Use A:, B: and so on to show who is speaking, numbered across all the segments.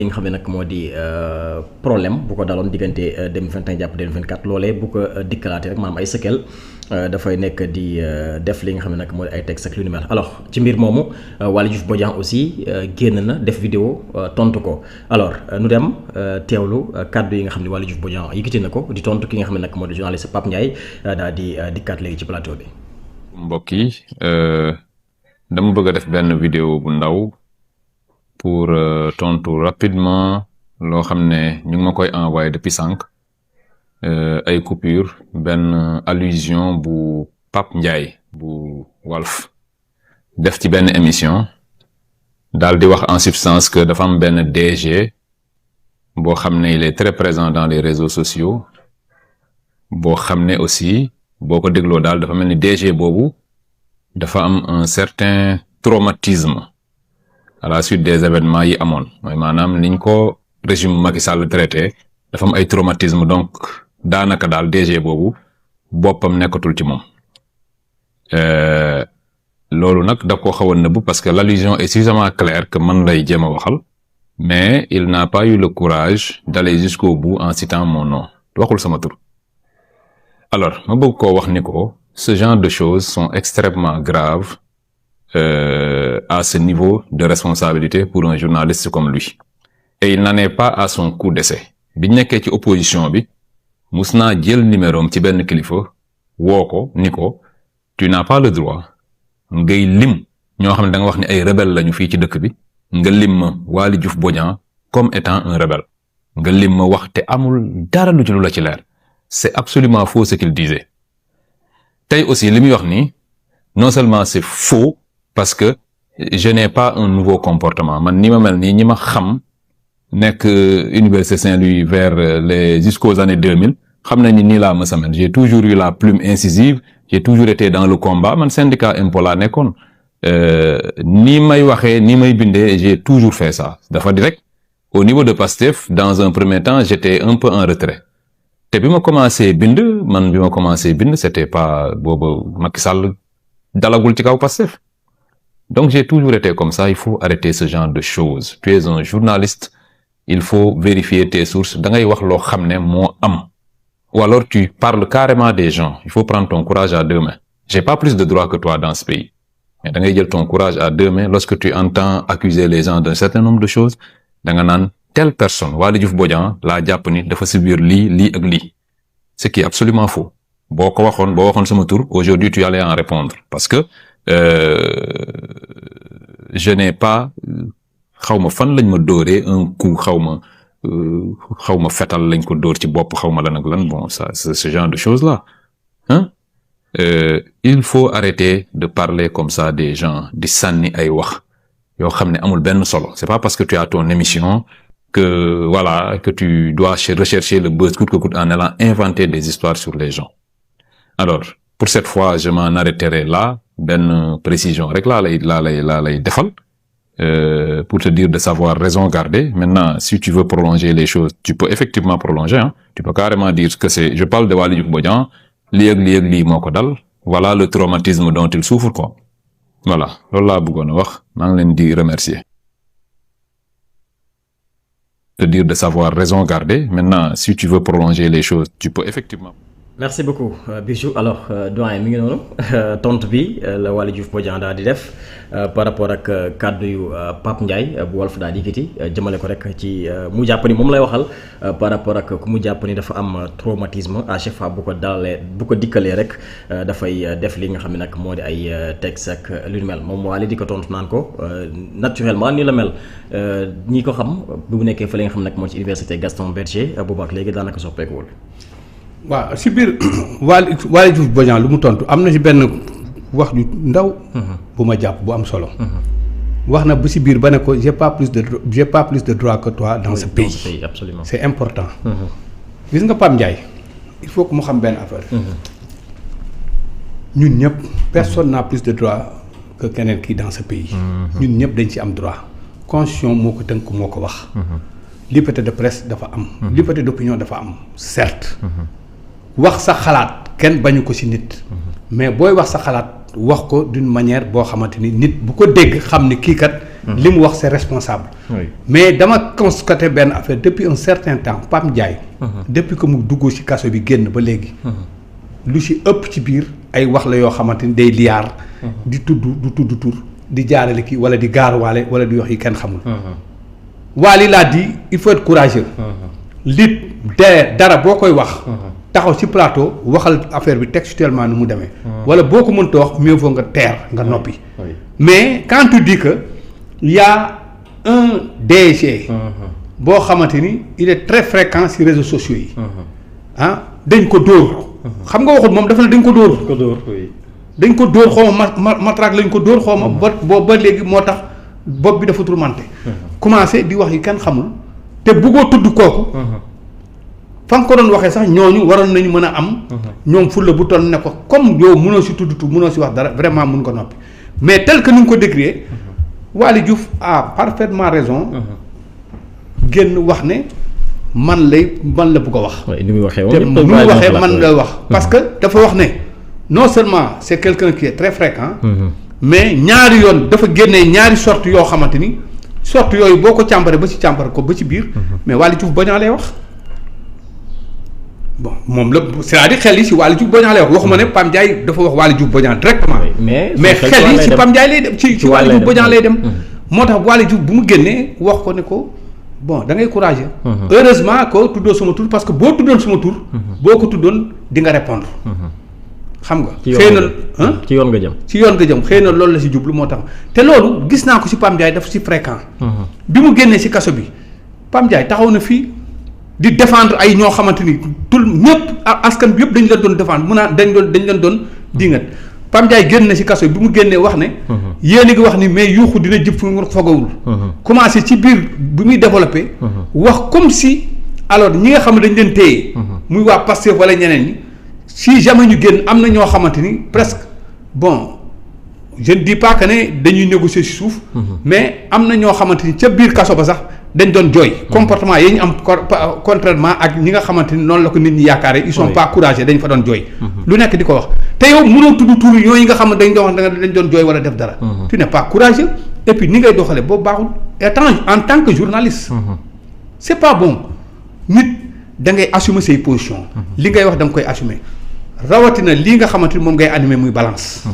A: li nga xam ne nag moo di problème bu ko daloon diggante 2021 jàpp 2024 loolee bu ko dikkalaatee rek maanaam ay séquelles dafay nekk di def li nga xam ne nag moo di ay texte ak lu ni mel alors ci mbir moomu Waly Diouf Bodiang aussi génn na def vidéo tontu ko alors nu dem teewlu kàddu yi nga xam ne Waly Diouf Bodiang yëkkati na ko di tontu ki nga xam ne nag moo di journaliste Pape Ndiaye daal di dikkaat léegi ci plateau bi.
B: mbokk yi dama bëgg a def benn vidéo bu ndaw pour tontu rapidement loo xam ne ñu ngi ma koy envoyé depuis sànq ay coupure benn allusion bu Pape Ndiaye bu Walf def ci benn émission daal di wax en substance que dafa am benn DG boo xam ne il est très présent dans les réseaux sociaux boo xam ne aussi boo ko dégloo daal dafa mel ni DG boobu dafa am un certain traumatisme à la suite des événements yi amoon mooy maanaam niñ ko régime Macky Sall traité dafa am ay traumatisme donc daanaka daal DG boobu boppam nekkatul ci moom loolu nag da ko xaw a nëbb parce que l'allusion est suffisamment claire que man lay jéem a waxal mais il n'a pas eu le courage d'aller jusqu'au bout en citant mon nom waxul sama tur alors ma bëgg koo wax ni ko ce genre de choses sont extrêmement graves à ce niveau de responsabilité pour un journaliste comme lui et il n'en est pas à son coup d'essai bi nekkee ci opposition bi mus naa jël numérom ci benn kilifa woo ko ni ko tu n'as pas le droit ngay lim ñoo xam ne da nga wax ni ay rebelle lañu fii ci dëkk bi nga lim ma Waly Diouf Bodiang comme étant un rebelle nga lim ma wax te amul dara lu ci lu la ci leer c'est absolument faux ce qu'il disait tey aussi li muy wax ni non seulement c'est faux parce que je n'ai pas un nouveau comportement man ni ma mel nii ñi ma xam nekk Université Saint-Louis vers les jusqu'aux années 2000 xam nañ ni nii laa mësa mel j'ai toujours eu la plume incisive j'ai toujours été dans le combat man syndicat impôt laa nekkoon ni may waxee ni may bindee j'ai toujours fait ça dafa di rek au niveau de Pastef dans un premier temps j'étais un peu en retrait te bi ma commencé bind c'était pas boobu Macky Sall dalagul ci kaw Pastef donc j'ai toujours été comme ça il faut arrêter ce genre de choses tu es un journaliste il faut vérifier tes sources da ngay wax loo xam ne moo am ou alors tu parles carrément des gens il faut prendre ton courage à deux mains j'ai pas plus de droits que toi dans ce pays mais da ngay jël ton courage à deux mains lorsque tu entends accuser les gens d'un certain nombre de choses da nga naan telle personne Waly Diouf Bodiang laa jàpp ni dafa subir lii ak lii ce qui est absolument faux boo waxoon sama tur aujourd'hui tu allais en répondre parce que je n'ai pas xawma fan lañ ma dóoree un coup xawma fetal lañ ko dóor ci bopp xawma lan ak lan bon ça c'est ce genre de choses là il faut arrêter de parler comme ça des gens di sànni ay wax yoo xam ne amul benn solo c'est pas parce que tu as ton émission que voilà que tu dois rechercher le buzz coûte que coûte en allant inventer des histoires sur les gens alors pour cette fois je m'en arrêterai là benn précision rek laa lay defal pour te dire de savoir raison garder maintenant si tu veux prolonger les choses tu peux effectivement prolonger tu peux carrément dire que je parle de Waly Diouf Bodiang lii ak lii moo ko dal voilà le traumatisme dont il souffre quoi voilà loolu laa bëggoon a wax maa ngi leen di remercier te dire de savoir raison garder maintenant si tu veux prolonger les choses tu peux effectivement.
A: merci beaucoup Bijou alors doyen mi ngi noonu tontu bi la Waly Diouf Bodiang daal di def par rapport ak kàddu yu Pape Ndiaye bu Walf daal di yëkkati jëmale ko rek ci mu jàpp ni moom lay waxal par rapport ak ku mu jàpp ni dafa am traumatisme à chaque fois bu ko dikkalee rek dafay def li nga xam ne nag moo di ay texte ak lu mel moom Waly di ko tontu naan ko naturellement ni la mel ñi ko xam bu mu nekkee fa li nga xam nag moo ci université Gaston Berger boobu ak léegi daanaka soppeekuwul.
C: waaw si biir Waly Diouf Bodiang lu mu tontu am na si benn wax ju ndaw. bu ma jàpp bu am solo. wax na bu si biir ba ne ko j'ai pas plus de droits que toi dans ce pays.
A: Absolument.
C: C'est important. gis nga Pape Ndiaye il faut que mu xam benn affaire. ñun ñëpp personne n'a plus de droits que keneen kii dans ce pays. ñun ñëpp dañ ci am droit. constitution moo ko tënk moo ko wax. liberté de presse dafa am. liberté d'opinion dafa am certes. wax sa xalaat kenn bañu ko ci nit mais booy wax sa xalaat wax ko d'une manière boo xamante ni nit bu ko dégg xam ni kii kat li mu wax c'est responsable. mais dama constaté benn affaire depuis un certain temps Pape Ndiaye. depuis que mu dugg ci kaso bi génn ba léegi. lu ci ëpp ci biir ay wax la yoo xamante ni day liyaar. di tudd du tudd tur di jaarale kii wala di gaaruwaale wala di wax yi kenn xamul. Wally l'a dit il faut être courageux. lit dara boo koy wax. taxaw ci plateau waxal affaire bi textuellement ni mu demee. wala boo ko mënta wax mieux vaut nga teer nga noppi. mais quand tu dis que y a un DG. boo xamante ni il est très fréquent ci réseaux sociaux yi. dañ ko dóor. xam nga waxul moom dafa ne dañ ko dóor. dañ ko dóor xaw ma matraque lañ ko dóor xaw ma ba léegi moo tax bopp bi dafa tourmenté. commencé di wax yi kenn xamul te bëggoo tudd kooku. fa nga ko doon waxee sax ñooñu waroon nañu mën a am. ñoom fulla bu toll ne ko comme yow mënoo si tudd mënoo si wax dara vraiment mun ko noppi mais tel que ni nga ko décrire Waly Diouf a parfaitement raison. génn wax ne man la bëgg a wax.
A: ni muy waxee
C: te ni muy waxee man la wax. parce que dafa wax ne non seulement c'est quelqu'un qui est très fréquent. mais ñaari yoon dafa génnee ñaari sorte yoo xamante ni sorte yooyu boo ko càmbaree ba ci càmbare ko ba ci biir. mais Waly Diouf Bodian lay wax. bon moom la c'est-à-dire xel yi si Waly Diouf Bodian lay wax waxuma ne Pape Ndiaye dafa wax Waly Diouf Bodian directement. mais xel yi si Pape Ndiaye lay dem ci Waly Diouf Bodian lay dem. moo tax Waly Diouf bu mu génnee wax ko ne ko bon da ngay courageux. heureusement que tuddoo sama tur parce que boo tuddoon sama tur. boo ko tuddoon di nga répondre. xam nga xëy na
A: ci yoon nga jëm.
C: ci yoon nga jëm xëy na loolu la si jublu moo tax te loolu gis naa ko si Pape Ndiaye dafa si fréquent. bi mu génnee si kaso bi Pape Ndiaye taxaw na fii. di défendre ay ñoo xamante ni tout ñëpp askan bi yëpp dañu leen doon défendre mun naa dañ leen doon dingat Pape Ndiaye génn na ci kaso bi mu génnee wax ne. yéen a ngi wax ni mais yuuxu dina jëf fu mu fogawul. commencé ci biir bi muy développé. wax comme si alors ñi nga xam ne dañ leen téye. muy waa Pastef wala ñeneen ñi si jamais ñu génn am na ñoo xamante ni presque bon je ne dis pas que ne dañuy négocier ci suuf. mais am na ñoo xamante ni ca biir kaso ba sax. dañ doon jooy comportement yi ñu am contrairement ak ñi nga xamante ni noonu la ko nit ñi yaakaare ils sont pas courageux dañ fa doon jooy lu nekk di ko wax te yow mënoo tudd tur yooyu nga xam ne dañ doon wax dañ doon jooy wala def dara tu n'es pas courageux et puis ni ngay doxale boobu baaxul en tant que journaliste c'est pas bon nit da ngay assumer say positions li ngay wax da nga koy assumer rawatina lii nga xamante ni moom ngay animer muy balance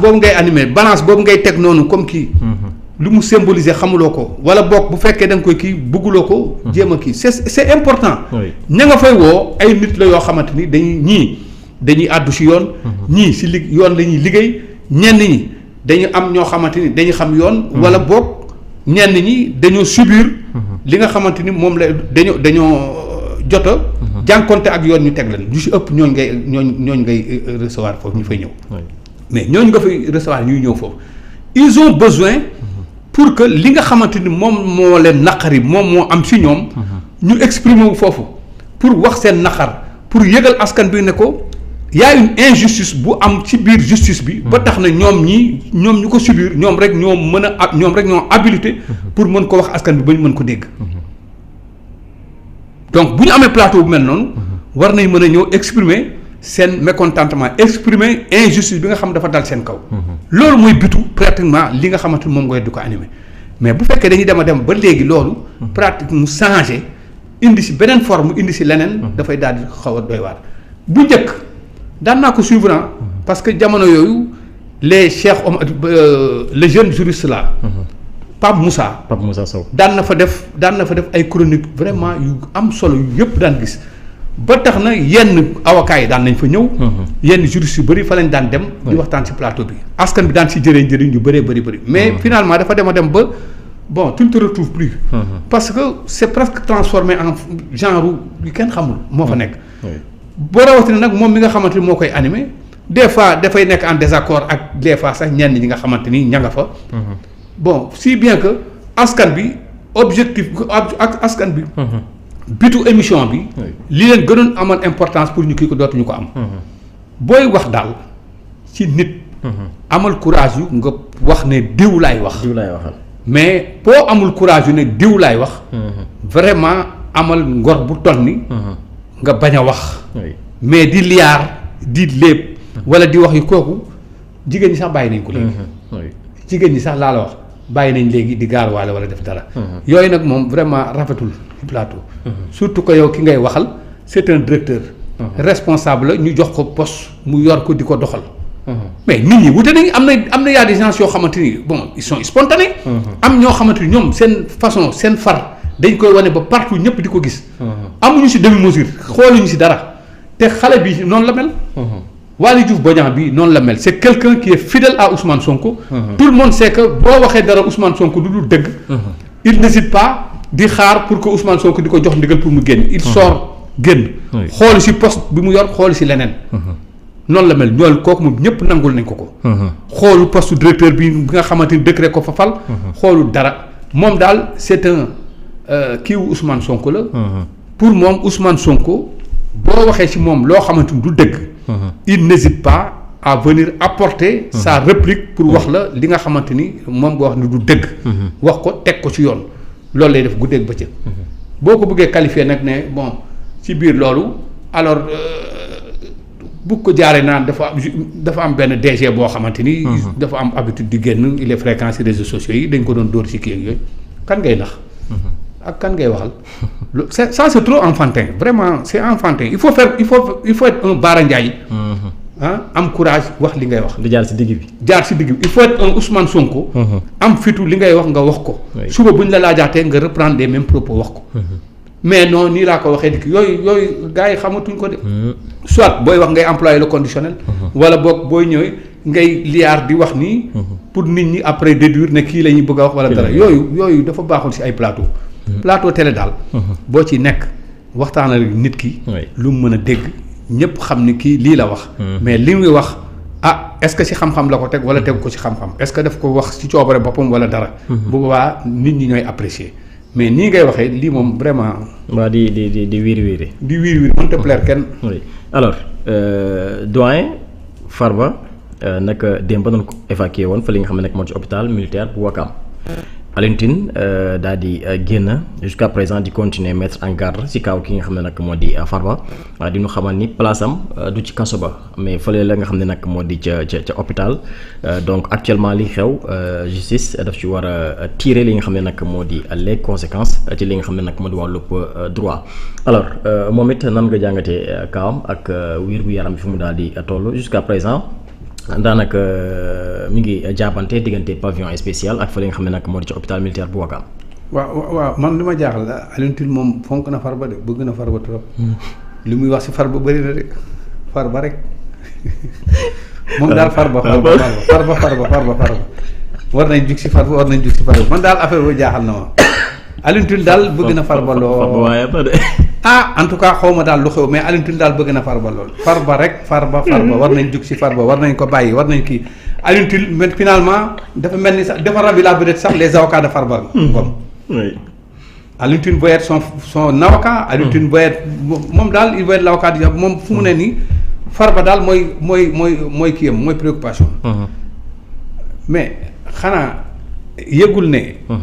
C: ngay animer balance boobu ngay teg noonu comme kii lu mu symboliser xamuloo ko wala boog bu fekkee da nga koy kii bëgguloo ko jéem a kii c'est important ña nga fay woo ay nit la yoo xamante ni dañuy àddu si yoon ñii si yoon la ñuy liggéey ñenn ñi dañu am ñoo xamante ni dañu xam yoon wala boog ñenn ñi dañoo subir li nga xamante ni moom la dañoo jota jànkonte ak yoon ñu teg leen ñu si ëpp ñooñ ngay recevoir foofu ñu fay ñëw mais ñooñu nga fay recevoir ñuy ñëw foofu ils ont besoin pour que li nga xamante ni moom moo leen naqari moom moo am si ñoom ñu exprimer wu foofu pour wax seen naqar pour yëgal askan bi ne ko y a une injustice bu am ci biir justice bi ba tax na ñoom ñu ko subir ñoom rek ñoo habilité pour mën ko wax askan bi ba ñu mën ko dégg donc bu ñu amee plateau bu mel noonu war nañ mën a ñëw exprimer seen mécontentement exprimer injustice bi nga xam dafa dal seen kaw loolu mooy bitu pratiquement li nga xamante ni moom ngay di ko animer mais bu fekkee dañuy dem ba léegi loolu pratique mu changé indi si beneen forme indi si leneen dafay daal di xaw a doy waar bu njëkk daan naa ko suivre parce que jamono yooyu les le jeune juriste là Pape Moussa
A: Sow
C: daan na fa def ay chronique vraiment yu am solo yu yëpp daan gis ba tax na yenn avocats yi daan nañ fa ñëw yenn juristes yu bëri fa lañ daan dem di waxtaan ci plateau bi askan bi daan si jëree njëriñ yu bëri mais finalement dafa dem ba bon tu ne te retrouves plus parce que c'est presque transformé en genre yu kenn xamul moo fa nekk boo rawatina nag moom mi nga xamante ni moo koy animé des fois dafay nekk en désaccord ak des fois sax ñenn ñi nga xamante ni ña nga fa bon si bien que askan bi objectif ak askan bi bitu émission bi li leen gënoon amal importance pour ñu kii ko dootuñu ko am booy wax daal ci nit amal courage yu nga wax ne diw laay waxal mais boo amul courage yu ne diw laay wax vraiment amal ngor bu toll ni nga bañ a wax mais di liyaar di léeb wala di wax yu kooku jigéen ñi sax bàyyi nañ ko léegi. jigéen ñi sax laa la wax bàyyi nañ léegi di gaaruwaale wala def dara. yooyu nag moom vraiment rafetul ci plateau. surtout que yow ki ngay waxal c'est un directeur. responsable la ñu jox ko poste mu yor ko di ko doxal. mais nit ñi wute nañ am na y a des gens yoo xamante ni bon ils sont spontanés. am ñoo xamante ni ñoom seen façon seen far dañ koy wane ba partout ñëpp di ko gis. amuñu si demi mesure xooluñu si dara te xale bi noonu la mel. Waly Diouf Bodiang bi noonu la mel c'est quelqu'un qui est fidèle à Ousmane Sonko. Tout le monde sait que boo waxee dara Ousmane Sonko du dul dëgg. il n'hésite pas di xaar pour que Ousmane Sonko di ko jox ndigal pour mu génn. il sort génn. xooli si poste bi mu yor xooli si leneen. noonu la mel ñool kooku moom ñëpp nangul nañ ko. xoolu poste directeur bi nga xamante ni décret ko fa fal. xoolu dara moom daal c'est un kii wu Ousmane Sonko la. pour moom Ousmane Sonko boo waxee ci moom loo xamante ni du dëgg. il n'hésite pas à venir apporter sa réplique pour wax la li nga xamante ni moom nga wax ni du dëgg. wax ko teg ko ci yoon loolu lay def guddeeg bëccëg. boo ko bëggee qualifier nag ne bon ci biir loolu alors bu ko jaaree naan dafa am benn DG boo xamante ni. dafa am habitude di génn il est fréquent ci réseaux sociaux yi dañ ko doon dóor ci kii ak yooyu kan ngay nax. ak kan ngay waxal. ça c'est trop enfantin vraiment c'est enfantin il faut être un Bara Ndiaye. am courage wax li ngay wax.
A: di jaar ci digg bi.
C: il faut être un Ousmane Sonko. am fitu li ngay wax nga wax ko. suba bu ñu la laajaatee nga reprendre les mêmes propos wax ko. mais non nii laa ko waxee dikk yooyu gars yi xamatuñ ko de. soit booy wax ngay employer le conditionnel. wala boog booy ñëwee ngay liyaar di wax nii. pour nit ñi après déduire ne kii la ñuy bëgg a wax wala dara yooyu dafa baaxul ci ay plateau. plateau télé daal. boo ci nekk waxtaanal nit ki. lu mu mën a dégg ñëpp xam ni kii lii la wax. mais li muy wax est-ce que ci xam-xam la ko teg wala teg ko ci xam-xam est-ce que daf ko wax ci coobare boppam wala dara. bu boobaa nit ñi ñooy apprécier mais nii ngay waxee lii moom vraiment.
A: waa di wiiri wiiri.
C: di wiiri wiiri mënut a plaire kenn.
A: oui alors doyen Farba nag démb nañ ko évacué woon fa li nga xam ne nag moo ci hôpital militaire bu Ouakam. Alioune Tine daal di génn jusqu'à présent di continuer mettre en garde ci kaw ki nga xam ne nag moo di Farba di ñu xamal ni place am du ci kaso ba mais fële la nga xam ne nag moo di ca hôpital donc actuellement li xew justice daf ci war a tirer li nga xam ne nag moo di les conséquences ci li nga xam ne nag moo di wàllub droit alors moom it nan nga jàngatee kawam ak wér gu yaram bi fi mu daal di toll jusqu'à présent. daanaka mi ngi jàppante diggante pavillon spécial ak fa li nga xam ne nag moo di ci hôpital militaire bu Ouakam.
C: waaw man li ma jaaxal Alioune Tine moom fonk na Farba de bëgg na Farba trop. li muy wax ci Farba bëri na de Farba rek moom daal Farba war nañ jug ci Farba man daal affaire boobu jaaxal na ma Alioune Tine daal bëgg na Farba lool. En tout cas xaw ma daal lu xew mais Alioune Tine daal bëgg na Farba lool Farba war nañ jug ci Farba war nañ ko bàyyi war nañ kii Alioune Tine finalement dafa mel ni sax dafa rabi la vedette sax les avocats de Farba.
A: oui
C: Alioune Tine veut être son avocat. Alioune Tine veut être moom daal il veut être l'avocat du moom fu mu ne nii Farba daal mooy kii am mooy préoccupation. mais xanaa yëgul ne.